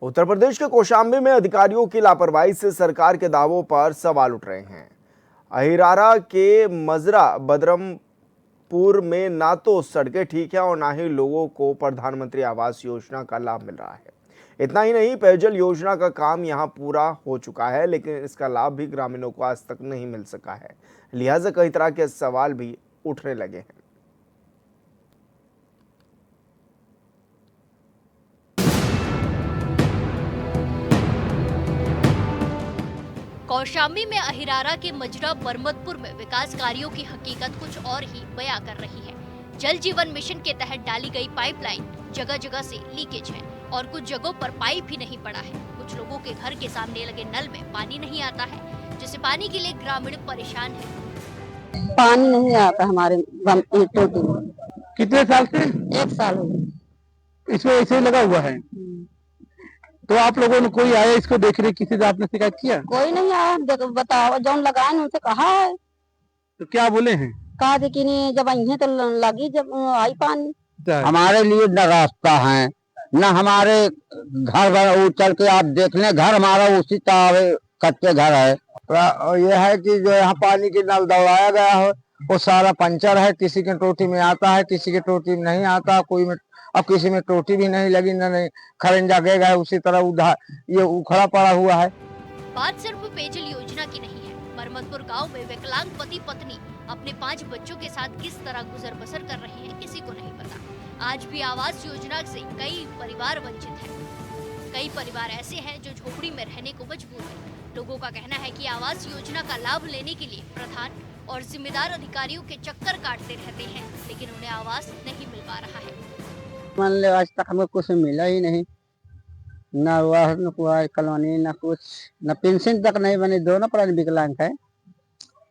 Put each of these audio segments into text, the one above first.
उत्तर प्रदेश के कौशाम्बी में अधिकारियों की लापरवाही से सरकार के दावों पर सवाल उठ रहे हैं। अहिरारा के मजरा बदरमपुर में ना तो सड़कें ठीक है और ना ही लोगों को प्रधानमंत्री आवास योजना का लाभ मिल रहा है। इतना ही नहीं, पेयजल योजना का काम यहां पूरा हो चुका है, लेकिन इसका लाभ भी ग्रामीणों को आज तक नहीं मिल सका है। लिहाजा कई तरह के सवाल भी उठने लगे हैं। कौशाम्बी में अहिरारा के मजरा बरमदपुर में विकास कार्यों की हकीकत कुछ और ही बयां कर रही है। जल जीवन मिशन के तहत डाली गई पाइपलाइन जगह जगह से लीकेज है और कुछ जगहों पर पाइप ही नहीं पड़ा है। कुछ लोगों के घर के सामने लगे नल में पानी नहीं आता है, जिससे पानी के लिए ग्रामीण परेशान है। पानी नहीं आता हमारे टोटी में। कितने साल से? 1 साल हो गया। इसमें ऐसे ही लगा हुआ है। तो आप लोगों ने कोई आया इसको देखने, किसी से आपने शिकायत किया? कोई नहीं आया। बताओ, जौन लगाए उनसे कहा है। तो क्या बोले हैं? कहा थे कि नहीं, जब आई तो लगी, जब आई पानी। हमारे लिए न रास्ता है न हमारे घर चल के आप देख लें, घर हमारा उसी तरह कच्चे घर है। और यह है कि जो यहाँ पानी की नल दौड़ाया गया है वो सारा पंचर है। किसी के टोटी में आता है, किसी के टोटी में नहीं आता। कोई में अब किसी में टोटी भी नहीं लगी, नहीं खरंजा गए उसी तरह उधार ये उखड़ा पड़ा हुआ है। बात सिर्फ पेयजल योजना की नहीं है। बरमदपुर गांव में विकलांग पति पत्नी अपने 5 बच्चों के साथ किस तरह गुजर बसर कर रहे हैं, किसी को नहीं पता। आज भी आवास योजना से कई परिवार वंचित हैं। कई परिवार ऐसे हैं जो झोपड़ी में रहने को मजबूर हैं। लोगों का कहना है कि आवास योजना का लाभ लेने के लिए प्रधान और जिम्मेदार अधिकारियों के चक्कर काटते रहते हैं, लेकिन उन्हें आवास नहीं मिल पा रहा है। मान ले आज तक हमें कुछ मिला ही नहीं, न वाहन न कोई कॉलोनी न कुछ, न पेंशन तक नहीं बनी। दोनों पर विकलांग है।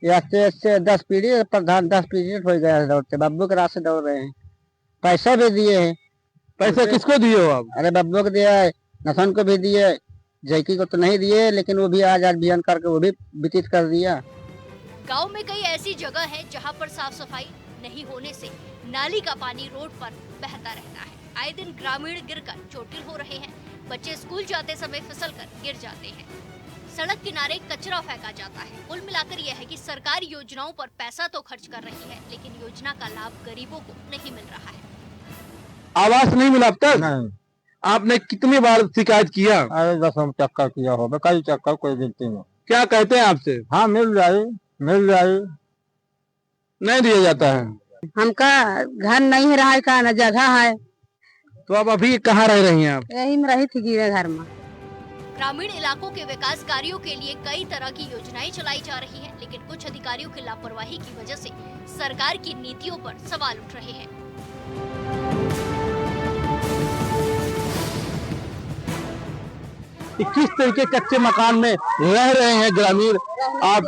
से 10 पीढ़ी प्रधान 10 पीढ़ी हो गया दौड़ते। बब्बू के रास्ते दौड़ रहे हैं। पैसा भी दिए हैं। पैसा किसको दिए हो आप? अरे बब्बू को दिया है, नसन को भी दिए, जैकी को तो नहीं दिए, लेकिन वो भी आज अभियान करके वो भी व्यतीत कर दिया। गांव में कई ऐसी जगह है जहां पर साफ सफाई नहीं होने से नाली का पानी रोड पर बहता रहता है। आए दिन ग्रामीण गिरकर चोटिल हो रहे हैं। बच्चे स्कूल जाते समय फिसलकर गिर जाते हैं। सड़क किनारे कचरा फेंका जाता है। कुल मिलाकर यह है कि सरकार योजनाओं पर पैसा तो खर्च कर रही है, लेकिन योजना का लाभ गरीबों को नहीं मिल रहा है। आवास नहीं मिला अब तक? नहीं। आपने कितनी बार शिकायत किया? अरे 10 चक्कर किया होगा, कई चक्कर, कोई गिनती नहीं। क्या कहते हैं आपसे? हाँ मिल जाए, मिल जाए। नहीं दिया जाता है। हमका घर नहीं रहा का न जगह है। तो अब अभी कहाँ रह रही हैं आप? यही में रही थी गिरे घर में। ग्रामीण इलाकों के विकास कार्यों के लिए कई तरह की योजनाएं चलाई जा रही हैं, लेकिन कुछ अधिकारियों की लापरवाही की वजह से सरकार की नीतियों पर सवाल उठ रहे हैं। किस तरीके कच्चे मकान में रह रहे हैं ग्रामीण, आप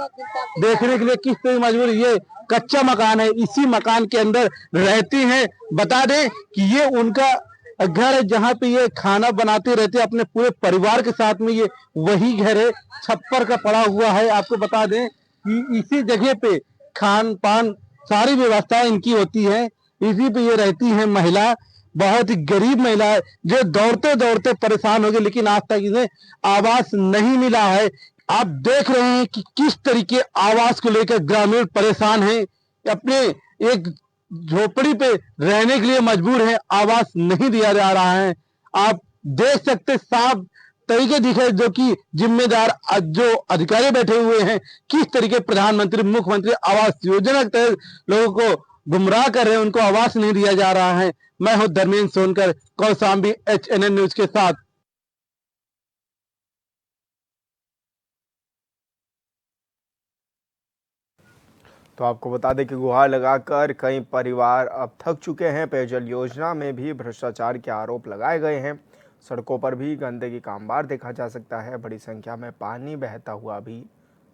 देखने के लिए किस तरह मजबूर। ये कच्चा मकान है, इसी मकान के अंदर रहती हैं। बता दें कि ये उनका घर है जहाँ पे ये खाना बनाते रहते अपने पूरे परिवार के साथ में। ये वही घर है, छप्पर का पड़ा हुआ है। आपको बता दें कि इसी जगह पे खान पान सारी व्यवस्थाएं इनकी होती है। इसी पे ये रहती है महिला, बहुत ही गरीब महिला है जो दौड़ते दौड़ते परेशान हो गई, लेकिन आज तक इन्हें आवास नहीं मिला है। आप देख रहे हैं कि किस तरीके आवास को लेकर ग्रामीण परेशान हैं। अपने एक झोपड़ी पे रहने के लिए मजबूर है, आवास नहीं दिया जा रहा है। आप देख सकते साफ तरीके दिखे जो कि जिम्मेदार जो अधिकारी बैठे हुए हैं, किस तरीके प्रधानमंत्री मुख्यमंत्री आवास योजना के तहत लोगों को गुमराह कर रहे हैं, उनको आवास नहीं दिया जा रहा है। मैं हूं धर्मेंद्र सोनकर, कौशाम्बी HNN न्यूज के साथ। तो आपको बता दें कि गुहार लगाकर कई परिवार अब थक चुके हैं। पेयजल योजना में भी भ्रष्टाचार के आरोप लगाए गए हैं। सड़कों पर भी गंदगी का अंबार देखा जा सकता है। बड़ी संख्या में पानी बहता हुआ भी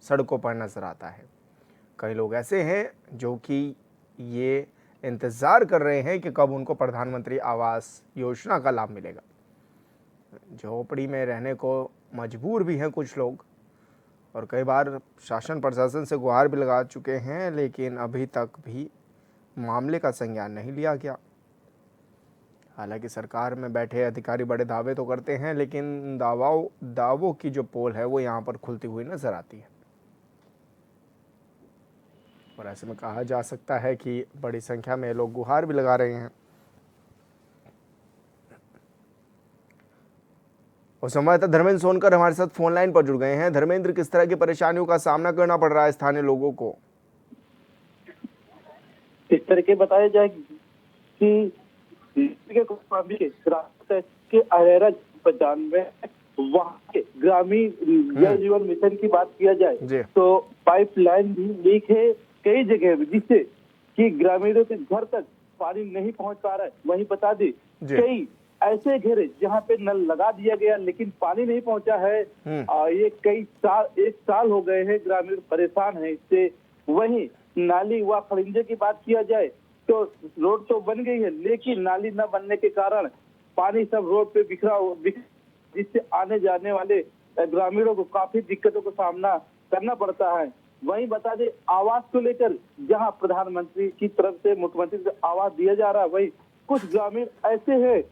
सड़कों पर नजर आता है। कई लोग ऐसे हैं जो कि ये इंतज़ार कर रहे हैं कि कब उनको प्रधानमंत्री आवास योजना का लाभ मिलेगा। झोपड़ी में रहने को मजबूर भी हैं कुछ लोग, और कई बार शासन प्रशासन से गुहार भी लगा चुके हैं, लेकिन अभी तक भी मामले का संज्ञान नहीं लिया गया। हालांकि सरकार में बैठे अधिकारी बड़े दावे तो करते हैं, लेकिन दावों की जो पोल है वो यहाँ पर खुलती हुई नजर आती है। और ऐसे में कहा जा सकता है कि बड़ी संख्या में लोग गुहार भी लगा रहे हैं। और संवाददाता धर्मेंद्र सोनकर हमारे साथ फोन लाइन पर जुड़ गए हैं। धर्मेंद्र, किस तरह की परेशानियों का सामना करना पड़ रहा है स्थानीय लोगों को? इस तरह के बताया जाए कि के अरेरा पहचान में वहाँ के ग्रामीण जल जीवन मिशन की बात किया जाए तो पाइपलाइन भी लीक है कई जगह, जिससे कि ग्रामीणों के घर तक पानी नहीं पहुंच पा रहा है। वहीं बता दें कई ऐसे घर जहां पे नल लगा दिया गया लेकिन पानी नहीं पहुंचा है। ये एक साल हो गए हैं, ग्रामीण परेशान है इससे। वहीं नाली व खड़िंजे की बात किया जाए तो रोड तो बन गई है, लेकिन नाली न बनने के कारण पानी सब रोड पे बिखरा, जिससे आने जाने वाले ग्रामीणों को काफी दिक्कतों का सामना करना पड़ता है। वहीं बता दें आवास को लेकर जहां प्रधानमंत्री की तरफ से मुख्यमंत्री से आवास दिया जा रहा है, वही कुछ ग्रामीण ऐसे हैं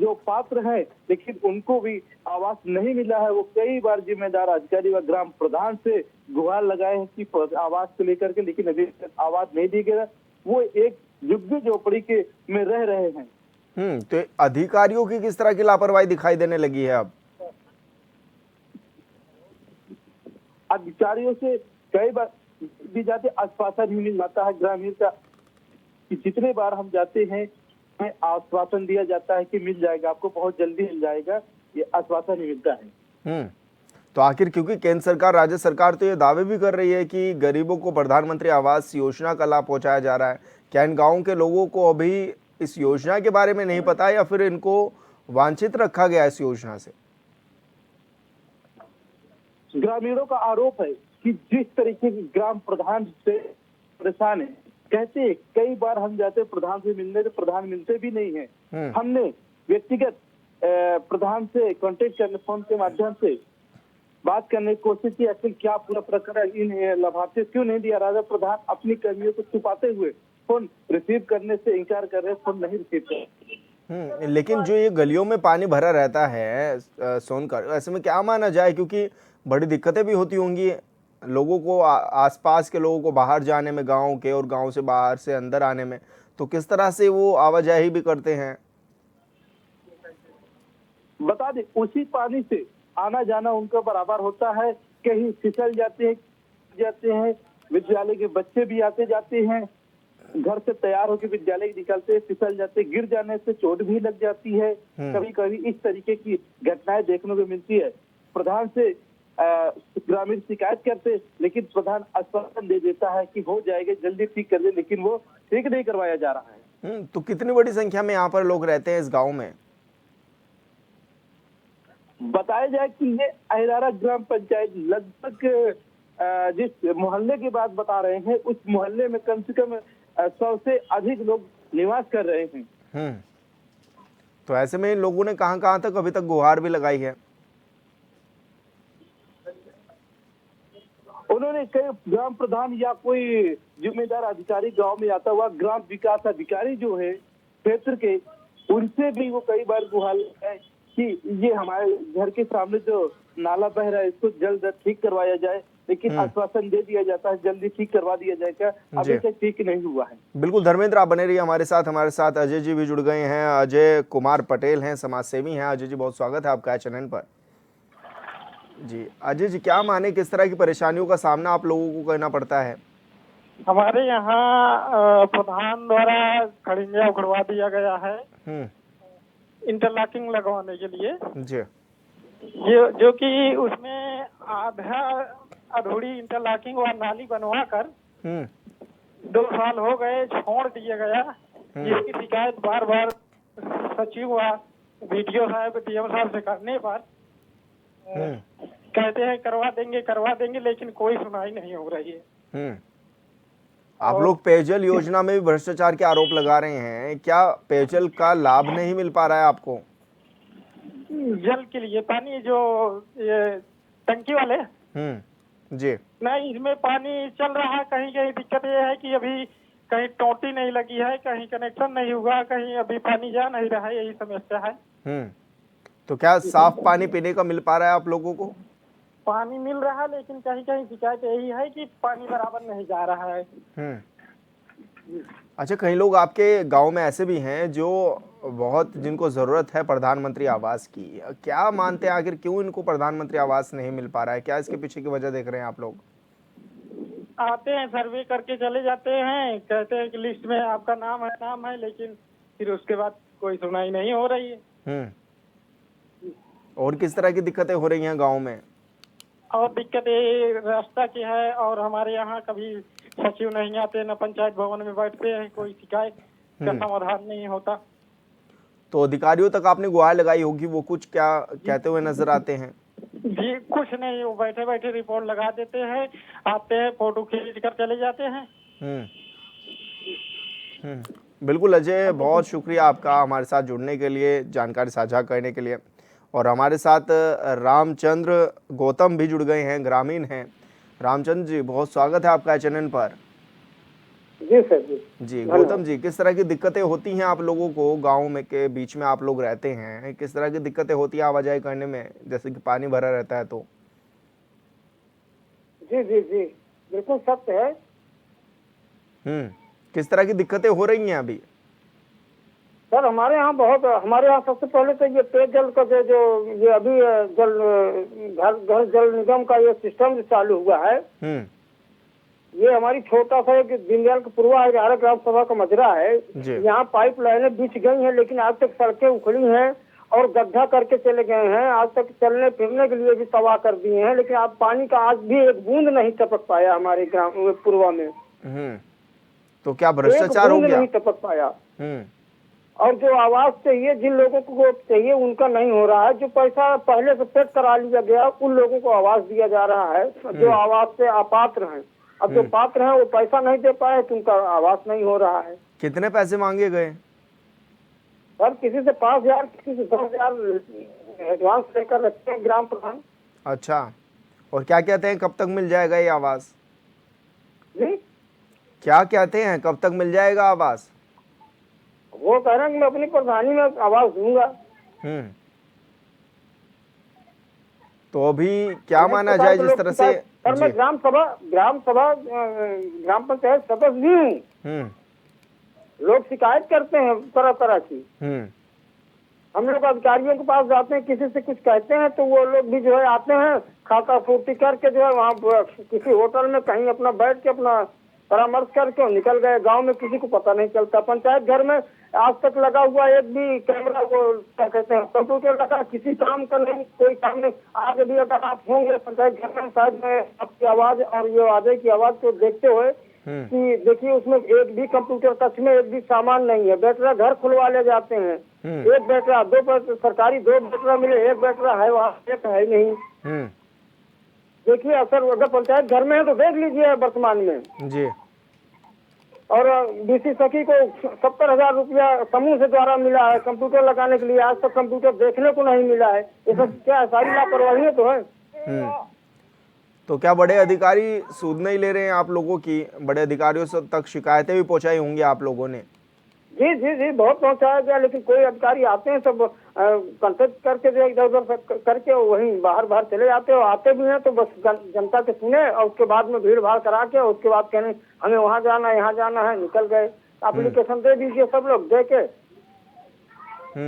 जो पात्र हैं लेकिन उनको भी आवास नहीं मिला है। वो कई बार जिम्मेदार अधिकारी व ग्राम प्रधान से गुहार लगाए हैं कि आवास को लेकर के, लेकिन अभी तक आवास नहीं दिया गया। वो एक झुग्गी झोपड़ी के में रह रहे हैं। तो अधिकारियों की किस तरह की लापरवाही दिखाई देने लगी है अब? अधिकारियों से कई बार भी जाते आश्वासन ही मिल जाता है ग्रामीण का, कि जितने बार हम जाते हैं हमें आश्वासन दिया जाता है कि मिल जाएगा, आपको बहुत जल्दी मिल जाएगा, ये आश्वासन ही मिलता है। तो आखिर क्योंकि केंद्र सरकार, राज्य सरकार तो ये दावे भी कर रही है कि गरीबों को प्रधानमंत्री आवास योजना का लाभ पहुंचाया जा रहा है, क्या इन गाँव के लोगों को अभी इस योजना के बारे में नहीं पता या फिर इनको वांछित रखा गया इस योजना से? ग्रामीणों का आरोप है कि जिस तरीके की ग्राम प्रधान से परेशान है, कहते हैं कई बार हम जाते प्रधान से मिलने तो प्रधान मिलते भी नहीं है। हमने व्यक्तिगत प्रधान से कांटेक्ट करने, फोन के माध्यम से बात करने की कोशिश की, आखिर क्या पूरा प्रकरण इन लाभार्थियों क्यों नहीं दिया। राजा प्रधान अपनी कर्मियों को छुपाते हुए फोन रिसीव करने से इनकार कर रहे, फोन नहीं रिसीव कर। लेकिन जो ये गलियों में पानी भरा रहता है सोनकर, ऐसे में क्या माना जाए, क्योंकि बड़ी दिक्कतें भी होती होंगी लोगों को, आसपास के लोगों को बाहर जाने में, गांव के और गांव से बाहर से अंदर आने में, तो किस तरह से वो आवाजाही भी करते हैं? बता दें उसी पानी से आना जाना उनका बराबर होता है। कहीं फिसल जाते हैं, विद्यालय के बच्चे भी आते जाते हैं, घर से तैयार होकर विद्यालय निकलते फिसल जाते, गिर जाने से चोट भी लग जाती है। कभी कभी इस तरीके की घटनाएं देखने को मिलती है। प्रधान से ग्रामीण शिकायत करते, लेकिन प्रधान आश्वासन दे देता है कि हो जाएगा, जल्दी ठीक कर दे, लेकिन वो ठीक नहीं करवाया जा रहा है। तो कितनी बड़ी संख्या में यहाँ पर लोग रहते हैं इस गाँव में? बताया जाए कि ये अहिरारा ग्राम पंचायत लगभग जिस मोहल्ले की बात बता रहे हैं, उस मोहल्ले में कम से कम 100 से अधिक लोग निवास कर रहे हैं। तो ऐसे में इन लोगों ने कहां तक अभी तक गुहार भी लगाई है? उन्होंने कई ग्राम प्रधान या कोई जिम्मेदार अधिकारी गांव में आता हुआ, ग्राम विकास अधिकारी जो है क्षेत्र के, उनसे भी वो कई बार गुहार है कि ये हमारे घर के सामने जो नाला बह रहा है इसको जल्द ठीक करवाया जाए, लेकिन आश्वासन दे दिया जाता है जल्दी ठीक करवा दिया जाएगा, अभी तक ठीक नहीं हुआ है। बिल्कुल धर्मेंद्र, आप बने रहिए हमारे साथ अजय जी भी जुड़ गए हैं। अजय कुमार पटेल हैं, समाज सेवी हैं। अजय जी, बहुत स्वागत है आपका चैनल पर। जी अजय जी, क्या माने, किस तरह की परेशानियों का सामना आप लोगों को करना पड़ता है? हमारे यहाँ प्रधान द्वारा खड़िंजा उखड़वा दिया गया है इंटरलॉकिंग लगवाने के लिए जी, जो कि उसमें आधा अधूरी इंटरलॉकिंग और नाली बनवा कर 2 साल हो गए छोड़ दिया गया, जिसकी शिकायत बार बार सचिव व बीडीओ साहब, डीएम साहब से करने पर कहते हैं करवा देंगे, लेकिन कोई सुनाई नहीं हो रही है। आप लोग पेयजल योजना में भी भ्रष्टाचार के आरोप लगा रहे हैं, क्या पेयजल का लाभ नहीं मिल पा रहा है आपको? जल के लिए पानी जो ये टंकी वाले जी नहीं, इसमें पानी चल रहा है। कहीं कहीं दिक्कत ये है कि अभी कहीं टोटी नहीं लगी है, कहीं कनेक्शन नहीं हुआ, कहीं अभी पानी जा नहीं रहा है, यही समस्या है। तो क्या साफ पानी पीने का मिल पा रहा है आप लोगों को? पानी मिल रहा है, लेकिन कहीं कहीं शिकायत यही है कि पानी बराबर नहीं जा रहा है। अच्छा, कई लोग आपके गांव में ऐसे भी हैं जो बहुत जिनको जरूरत है प्रधानमंत्री आवास की, क्या मानते हैं आखिर क्यों इनको प्रधानमंत्री आवास नहीं मिल पा रहा है? क्या इसके पीछे की वजह देख रहे हैं आप लोग? आते हैं, सर्वे करके चले जाते हैं, कहते हैं कि लिस्ट में आपका नाम है, लेकिन फिर उसके बाद कोई सुनवाई नहीं हो रही है। और किस तरह की दिक्कतें हो रही हैं गांव में? और दिक्कत ये रास्ता की है, और हमारे यहाँ कभी सचिव नहीं आते, न पंचायत भवन में बैठते हैं, कोई शिकायत का समाधान नहीं होता। तो अधिकारियों तक आपने गुहार लगाई होगी, वो कुछ क्या कहते हुए नजर आते हैं? जी कुछ नहीं, वो बैठे बैठे रिपोर्ट लगा देते हैं, आते हैं, फोटो खींच कर चले जाते हैं। बिल्कुल अजय, बहुत शुक्रिया आपका हमारे साथ जुड़ने के लिए, जानकारी साझा करने के लिए। और हमारे साथ रामचंद्र गौतम भी जुड़ गए हैं, ग्रामीण हैं। रामचंद्र जी, बहुत स्वागत है आपका चैनल पर। जी सर। जी गौतम जी, किस तरह की दिक्कतें होती हैं आप लोगों को गांव में के बीच में आप लोग रहते हैं? किस तरह की दिक्कतें होती है आवाजाही करने में, जैसे कि पानी भरा रहता है तो? जी जी जी बिल्कुल सत्य है। किस तरह की दिक्कतें हो रही हैं अभी? सर हमारे यहाँ सबसे पहले तो ये पेयजल का जो ये अभी घर जल निगम का ये सिस्टम जो चालू हुआ है, ये हमारी छोटा सा एक दीनदयाल कपूरवा है, 11 ग्राम सभा का मजरा है। यहाँ पाइप लाइनें बिछ गई हैं, लेकिन आज तक सड़कें उखड़ी हैं और गड्ढा करके चले गए हैं। आज तक चलने फिरने के लिए भी तबाह कर दिए हैं, लेकिन आप पानी का आज भी एक बूंद नहीं टपक पाया हमारे ग्राम पूर्वा में। तो क्या भ्रष्टाचार हो गया? नहीं टपक पाया। और जो आवास चाहिए, जिन लोगों को चाहिए उनका नहीं हो रहा है। जो पैसा पहले से सेट करा लिया गया, उन लोगों को आवास दिया जा रहा है जो आवास से अपात्र हैं। अब जो पात्र हैं वो पैसा नहीं दे पाए तो उनका आवास नहीं हो रहा है। कितने पैसे मांगे गए? सर किसी से 5,000, किसी से 10,000 एडवांस लेकर रखते हैं ग्राम प्रधान। अच्छा, और क्या कहते हैं कब तक मिल जाएगा ये आवास? जी क्या कहते हैं कब तक मिल जाएगा आवास? वो कह रहे हैं कि मैं अपनी प्रधानी में आवास दूंगा। तो अभी क्या माना जाए जिस तरह से? सर मैं ग्राम पंचायत सदस्य भी हूँ। लोग शिकायत करते हैं तरह तरह की। हम लोग अधिकारियों के पास जाते हैं, किसी से कुछ कहते हैं तो वो लोग भी जो है आते हैं, खाता पूर्ति करके जो है वहाँ किसी होटल में कहीं अपना बैठ के अपना परामर्श करके निकल गए। गांव में किसी को पता नहीं चलता। पंचायत घर में आज तक लगा हुआ एक भी कैमरा, वो क्या कहते हैं, कंप्यूटर लगा, किसी काम का नहीं, कोई काम नहीं। आज भी अगर आप होंगे पंचायत घर में, शायद मैं आपकी आवाज और ये आवाज की आवाज को देखते हुए कि देखिए उसमें एक भी कंप्यूटर कक्ष में एक भी सामान नहीं है। बैटरा घर खुलवा ले जाते हैं, एक बैटरा, सरकारी 2 बैटरा मिले, एक बैटरा है वहाँ, एक है नहीं। देखिए अगर पंचायत घर में है तो देख लीजिए वर्तमान में जी। और डीसी सखी को 70,000 रुपया समूह से द्वारा मिला है कंप्यूटर लगाने के लिए। आज तक कंप्यूटर देखने को नहीं मिला है। ये सब क्या सारी लापरवाही तो है। तो क्या बड़े अधिकारी सूद नहीं ले रहे हैं आप लोगों की? बड़े अधिकारियों से तक शिकायतें भी पहुंचाई होंगी आप लोगों ने? जी जी जी बहुत पहुंचाया गया, लेकिन कोई अधिकारी आते हैं सब कंटेक्ट करके जो इधर उधर करके वहीं बाहर चले जाते हैं। आते भी हैं तो बस जनता के सुने और उसके बाद में भीड़ भाड़ करा के उसके बाद कहने हमें वहाँ जाना है, यहाँ जाना है, निकल गए। एप्लीकेशन दे दीजिए, सब लोग दे के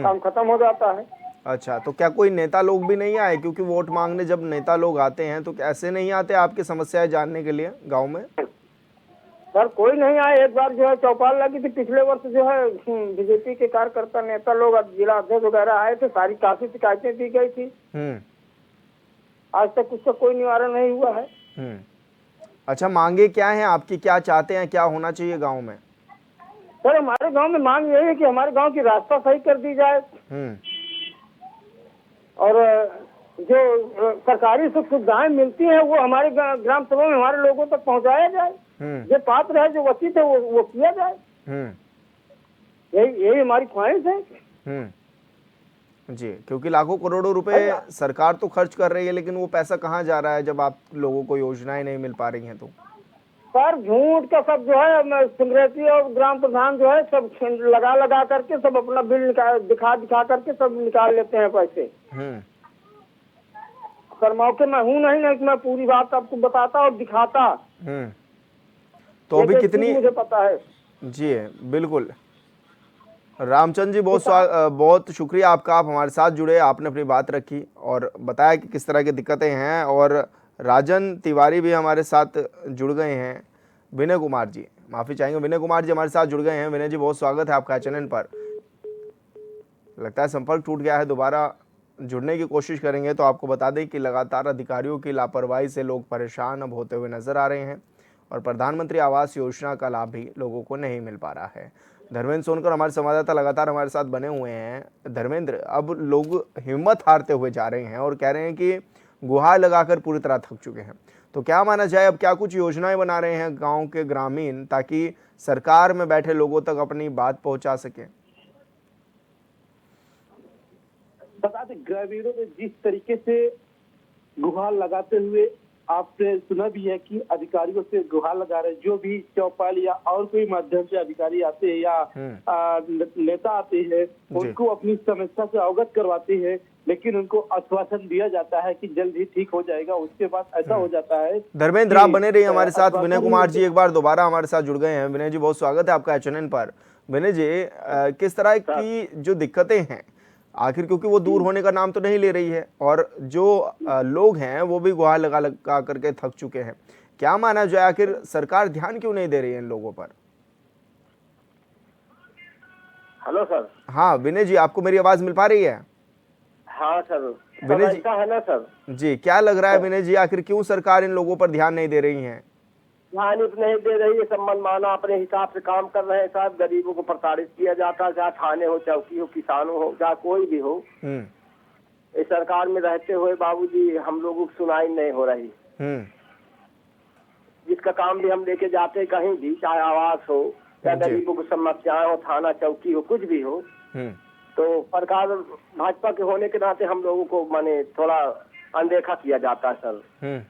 काम खत्म हो जाता है। अच्छा, तो क्या कोई नेता लोग भी नहीं आए? क्योंकि वोट मांगने जब नेता लोग आते हैं तो कैसे नहीं आते आपकी समस्याएं जानने के लिए गाँव में? सर कोई नहीं आया। एक बार जो है चौपाल लगी थी पिछले वर्ष, जो है बीजेपी के कार्यकर्ता नेता लोग, जिला अध्यक्ष वगैरह आए थे, सारी काफी शिकायतें दी गई थी। आज तक उसका कोई निवारण नहीं हुआ है। अच्छा, मांगे क्या हैं आपकी? क्या चाहते हैं, क्या होना चाहिए गांव में? सर हमारे गांव में मांग यही है कि हमारे गांव की रास्ता सही कर दी जाए और जो सरकारी सुख सुविधाएं मिलती हैं वो हमारे ग्राम सभा में हमारे लोगों तक पहुंचाया जाए। जो पात्र है, जो वचित है, वो किया जाए। यही हमारी ख्वाहिश है। जी, क्योंकि लाखों करोड़ों रुपए सरकार तो खर्च कर रही है, लेकिन वो पैसा कहाँ जा रहा है जब आप लोगों को योजनाएं नहीं मिल पा रही हैं तो? सर झूठ का सब जो है सिंग्रेटी और ग्राम प्रधान जो है सब लगा लगा करके सब अपना बिल दिखा करके सब निकाल लेते हैं पैसे। सर मौके में हूँ नहीं कि मैं पूरी बात आपको बताता और दिखाता। तो अभी कितनी मुझे पता है जी बिल्कुल। रामचंद्र जी बहुत शुक्रिया आपका, आप हमारे साथ जुड़े, आपने अपनी बात रखी और बताया कि किस तरह की दिक्कतें हैं। और राजन तिवारी भी हमारे साथ जुड़ गए हैं। विनय कुमार जी, माफ़ी चाहेंगे, विनय कुमार जी हमारे साथ जुड़ गए हैं। विनय जी बहुत स्वागत है आपका चैनल पर। लगता है संपर्क टूट गया है, दोबारा जुड़ने की कोशिश करेंगे। तो आपको बता दें कि लगातार अधिकारियों की लापरवाही से लोग परेशान अब होते हुए नजर आ रहे हैं और प्रधानमंत्री आवास योजना का लाभ भी लोगों को नहीं मिल पा रहा है। धर्मेंद्र सोनकर हमारे संवाददाता लगातार हमारे साथ बने हुए हैं। धर्मेंद्र, अब लोग हिम्मत हारते हुए जा रहे हैं और कह रहे हैं कि गुहार लगाकर पूरी तरह थक चुके हैं। तो क्या माना जाए, अब क्या कुछ योजनाएं बना रहे हैं गांव के ग्रामीण ताकि सरकार में बैठे लोगों तक अपनी बात पहुंचा सके? बता दें, ग्रामीणों ने जिस तरीके से गुहार लगाते हुए आपने सुना भी है कि अधिकारियों से गुहार लगा रहे, जो भी चौपाल या और कोई माध्यम से अधिकारी आते हैं या नेता आते हैं, उनको अपनी समस्या से अवगत करवाते हैं, लेकिन उनको आश्वासन दिया जाता है कि जल्द ही ठीक हो जाएगा। उसके बाद ऐसा हो जाता है। धर्मेंद्र, आप बने रहिए हमारे साथ। विनय कुमार जी एक बार दोबारा हमारे साथ जुड़ गए हैं। विनय जी बहुत स्वागत है आपका चैनल पर। विनय जी, किस तरह की जो दिक्कतें हैं आखिर, क्योंकि वो दूर होने का नाम तो नहीं ले रही है और जो लोग हैं वो भी गुहार लगा करके थक चुके हैं, क्या माना जाए, आखिर सरकार ध्यान क्यों नहीं दे रही है इन लोगों पर? Hello sir. हाँ विनय जी, आपको मेरी आवाज मिल पा रही है? हाँ सर। विनय जी है ना सर जी, क्या लग रहा है विनय जी, आखिर क्यों सरकार इन लोगों पर ध्यान नहीं दे रही है? ध्यान नहीं दे रही है, सब मनमाना अपने हिसाब से काम कर रहे हैं साहब। गरीबों को प्रताड़ित किया जाता है, चाहे थाने हो, चौकी हो, किसानों हो, चाहे कोई भी हो। इस सरकार में रहते हुए बाबूजी हम लोगों की सुनाई नहीं हो रही। जिसका काम भी हम लेके जाते हैं कहीं भी, चाहे आवास हो या गरीबों की समस्याएं हो, थाना चौकी हो, कुछ भी हो, तो सरकार भाजपा के होने के नाते हम लोगों को माने थोड़ा अनदेखा किया जाता है सर।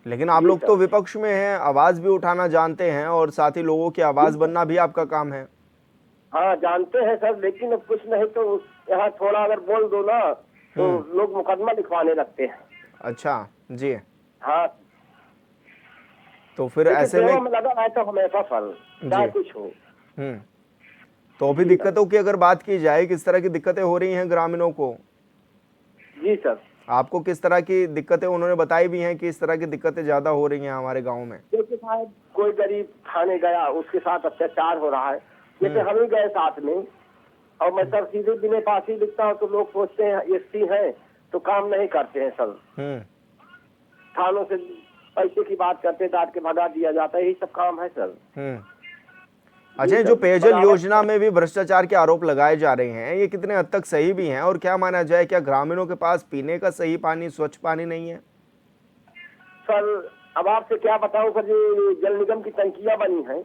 लेकिन आप लोग तो विपक्ष में हैं, आवाज भी उठाना जानते हैं और साथ ही लोगों की आवाज बनना भी आपका काम है। हाँ जानते हैं सर, लेकिन अब कुछ नहीं तो यहाँ थोड़ा अगर बोल दो ना तो लोग मुकदमा लिखवाने लगते हैं। अच्छा जी। हाँ, तो फिर ऐसे में लगा है तो हमेशा सर चाहे कुछ हो। तो अभी दिक्कतों की अगर बात की जाए, किस तरह की दिक्कतें हो रही हैं ग्रामीणों को? जी सर। आपको किस तरह की दिक्कतें उन्होंने बताई भी हैं कि इस तरह की दिक्कतें ज्यादा हो रही हैं हमारे गांव में? जैसे साहब कोई गरीब थाने गया, उसके साथ अत्याचार हो रहा है। जैसे हम ही गए साथ में और मैं सर सीधे बिना फांसी लिखता हूँ तो लोग सोचते हैं एसटी हैं तो काम नहीं करते हैं सर। थानों से पैसे की बात करते, डांट के भगा दिया जाता है, यही सब काम है सर। अच्छा, जो पेयजल योजना में भी भ्रष्टाचार के आरोप लगाए जा रहे हैं, ये कितने हद तक सही भी हैं और क्या माना जाए, क्या ग्रामीणों के पास पीने का सही पानी, स्वच्छ पानी नहीं है? सर अब आपसे क्या बताऊं सर, ये जल निगम की टंकियां बनी हैं,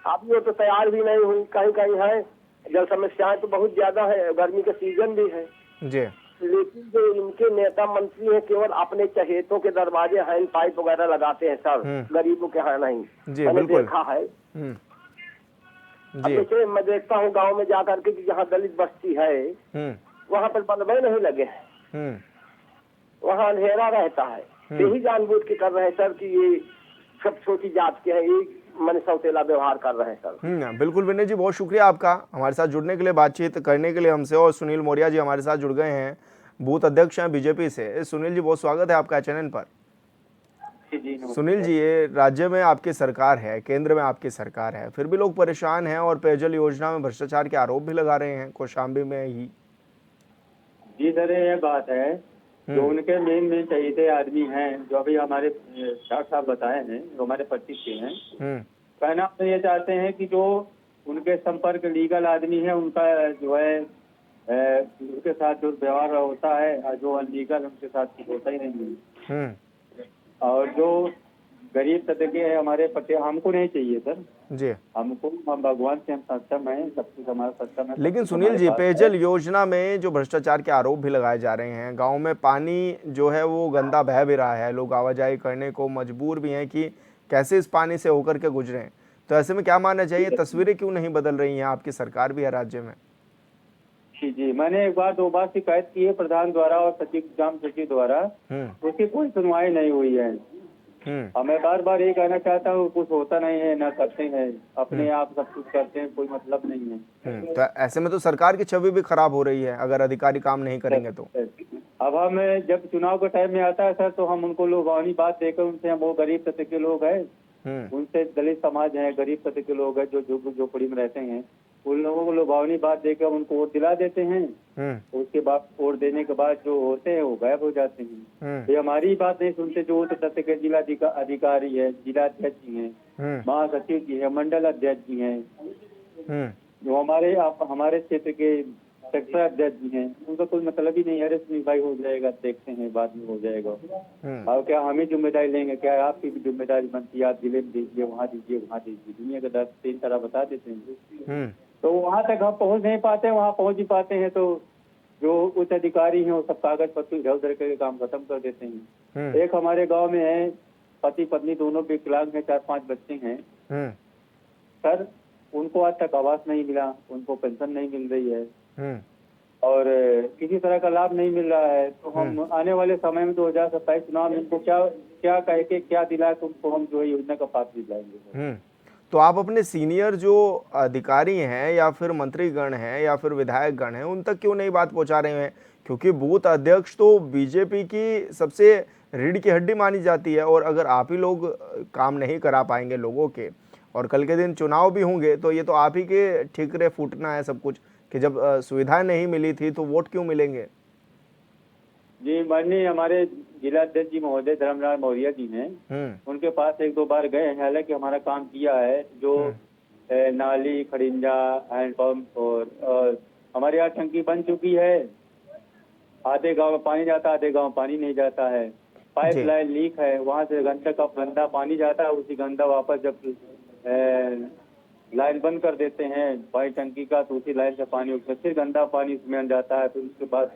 अब ये तो तैयार भी नहीं हुई, कहीं कहीं है। जल समस्याएं तो बहुत ज्यादा है, गर्मी का सीजन भी है जी। लेकिन जो इनके नेता मंत्री हैं केवल अपने चहेतों के दरवाजे हैंड पाइप वगैरह लगाते हैं सर, गरीबों के यहाँ नहीं। मैंने देखा है। जैसे मैं देखता हूँ गांव में जाकर के जहाँ दलित बस्ती है वहाँ पर बल्बे नहीं लगे हैं, वहाँ अंधेरा रहता है। यही जानबूझ के कर रहे हैं सर कि ये सब छोटी जात के हैं, ये मन सौतेला व्यवहार कर रहे हैं सर। बिल्कुल विनय जी, बहुत शुक्रिया आपका हमारे साथ जुड़ने के लिए, बातचीत करने के लिए हमसे। और सुनील मौर्य जी हमारे साथ जुड़ गए हैं, बूथ अध्यक्ष हैं बीजेपी से। सुनील जी बहुत स्वागत है आपका चैनल पर। सुनील जी, ये राज्य में आपकी सरकार है, केंद्र में आपकी सरकार है, फिर भी लोग परेशान हैं और पेयजल योजना में भ्रष्टाचार के आरोप भी लगा रहे हैं कौशाम्बी में ही। जी सर, ये बात है जो उनके मेन चाहिए आदमी हैं, जो अभी हमारे डॉक्टर साहब बताए हैं, जो हमारे 25 के हैं, कहना तो ये चाहते हैं कि जो उनके संपर्क लीगल आदमी है उनका जो है उनके साथ जो व्यवहार होता है, जो अनलीगल उनके साथ कुछ होता ही नहीं है। और जो गरीब तबके है हमारे पट्टे हमको नहीं चाहिए सर जी, हमको हम भगवान से हम सक्षम है, सब कुछ हमारा सक्षम है। लेकिन सुनील जी, पेयजल योजना में जो भ्रष्टाचार के आरोप भी लगाए जा रहे हैं, गांव में पानी जो है वो गंदा बह भी रहा है, लोग आवाजाही करने को मजबूर भी हैं कि कैसे इस पानी से होकर के गुजरे हैं। तो ऐसे में क्या मानना चाहिए, तस्वीरें क्यों नहीं बदल रही हैं, आपकी सरकार भी है राज्य में? जी, मैंने एक बार 2 बार शिकायत की है प्रधान द्वारा और सचिव, ग्राम सचिव द्वारा, उसकी कोई सुनवाई नहीं हुई है। मैं बार बार ये कहना चाहता हूँ, कुछ होता नहीं है, ना करते हैं, अपने आप सब कुछ करते हैं, कोई मतलब नहीं है। तो ऐसे में तो सरकार की छवि भी खराब हो रही है अगर अधिकारी काम नहीं करेंगे तो। अब हम जब चुनाव का टाइम में आता है सर, तो हम उनको लुभावनी बात देकर उनसे, हम वो गरीब तबके के लोग हैं, उनसे दलित समाज है, गरीब तबके के लोग हैं, जो झोपड़ी में रहते हैं, उन लोगों को लुभावनी बात देकर उनको वोट दिला देते हैं। उसके बाद वोट देने के बाद जो होते हैं वो गायब हो जाते हैं। ये हमारी बात नहीं सुनते। जो उच्च सत्य के जिला अधिकारी है, जिला अध्यक्ष जी हैं, महासचिव जी है, मंडल अध्यक्ष जी हैं, जो हमारे क्षेत्र के सेक्टर अध्यक्ष जी हैं, उनका कोई मतलब ही नहीं है। अरे भाई हो जाएगा, देखते हैं बाद में हो जाएगा। और क्या हम ही जिम्मेदारी लेंगे? क्या आपकी भी जिम्मेदारी बनती है? आप जिले में दीजिए, वहाँ दीजिए, वहाँ दीजिए, दुनिया का 10-3 तरह बता देते हैं। तो वहाँ तक हम पहुँच नहीं पाते, वहाँ पहुँच ही पाते हैं तो जो उच्च अधिकारी हैं वो सब कागज पत्र इधर उधर करके काम खत्म कर देते हैं। एक हमारे गांव में है, पति पत्नी दोनों विकलांग हैं, 4-5 बच्चे हैं सर, उनको आज तक आवास नहीं मिला, उनको पेंशन नहीं मिल रही है और किसी तरह का लाभ नहीं मिल रहा है। तो हम आने वाले समय में 2027 चुनाव में इनको क्या कह के क्या दिलाए तो उनको हम जो है योजना का पात्र दिलाएंगे। तो आप अपने सीनियर जो अधिकारी हैं या फिर मंत्रीगण हैं या फिर विधायकगण हैं, उन तक क्यों नहीं बात पहुंचा रहे हैं? क्योंकि बूथ अध्यक्ष तो बीजेपी की सबसे रीढ़ की हड्डी मानी जाती है, और अगर आप ही लोग काम नहीं करा पाएंगे लोगों के, और कल के दिन चुनाव भी होंगे, तो ये तो आप ही के ठिकरे फूटना है सब कुछ, कि जब सुविधाएं नहीं मिली थी तो वोट क्यों मिलेंगे? जी, माननीय हमारे जिला अध्यक्ष जी महोदय धर्मलाल मौर्य जी हैं, उनके पास 1-2 बार गए हैं। हालांकि हमारा काम किया है, जो नाली, खड़िंजा, हैंडपंप और हमारे यहाँ टंकी बन चुकी है। आधे गांव में पानी जाता है, आधे गांव पानी नहीं जाता है। पाइपलाइन लीक है, वहाँ से गंदा पानी जाता है, उसी गंदा वापस जब लाइन बंद कर देते हैं पानी टंकी का, तो उसी लाइन से पानी उसमें फिर गंदा पानी उसमें जाता है। फिर उसके बाद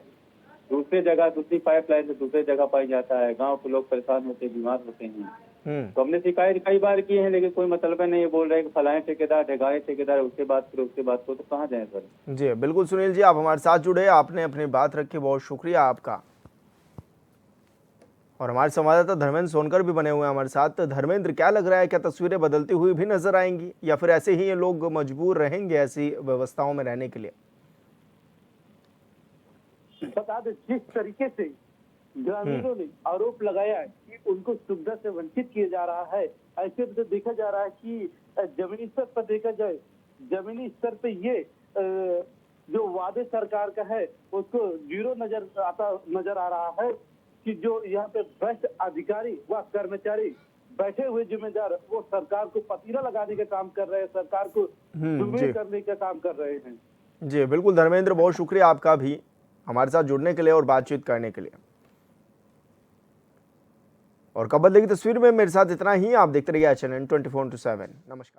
दूसरी जगह, दूसरी पाइपलाइन से दूसरी जगह पानी जाता है। गांव के लोग परेशान होते हैं, बीमार होते हैं। तो हमने शिकायत कई बार की है, लेकिन कोई मतलब नहीं। बोल रहे हैं कि फलाए ठेकेदार, ढेगाए ठेकेदार, उससे बात करो, उससे बात करो, तो कहाँ जाए सर? जी बिल्कुल सुनील जी, आप हमारे साथ जुड़े, आपने अपनी बात रखी, बहुत शुक्रिया आपका। और हमारे संवाददाता धर्मेंद्र सोनकर भी बने हुए हैं हमारे साथ। धर्मेंद्र, क्या लग रहा है, क्या तस्वीरें बदलती हुई भी नजर आएंगी या फिर ऐसे ही ये लोग मजबूर रहेंगे ऐसी व्यवस्थाओं में रहने के लिए? बता दें, जिस तरीके से ग्रामीणों ने आरोप लगाया है कि उनको सुविधा से वंचित किया जा रहा है, ऐसे में तो देखा जा रहा है कि जमीनी स्तर पर देखा जाए, जमीनी स्तर पे ये जो वादे सरकार का है उसको जीरो नजर आ रहा है कि जो यहाँ पे भ्रष्ट अधिकारी व कर्मचारी बैठे हुए जिम्मेदार, वो सरकार को पतीला लगाने का काम कर रहे हैं, सरकार को दुर्विनीत करने का काम कर रहे हैं। जी बिल्कुल धर्मेंद्र, बहुत शुक्रिया आपका भी हमारे साथ जुड़ने के लिए और बातचीत करने के लिए। और कब बदलेगी तस्वीर में मेरे साथ इतना ही। आप देखते रहिए HNN 24/7। नमस्कार।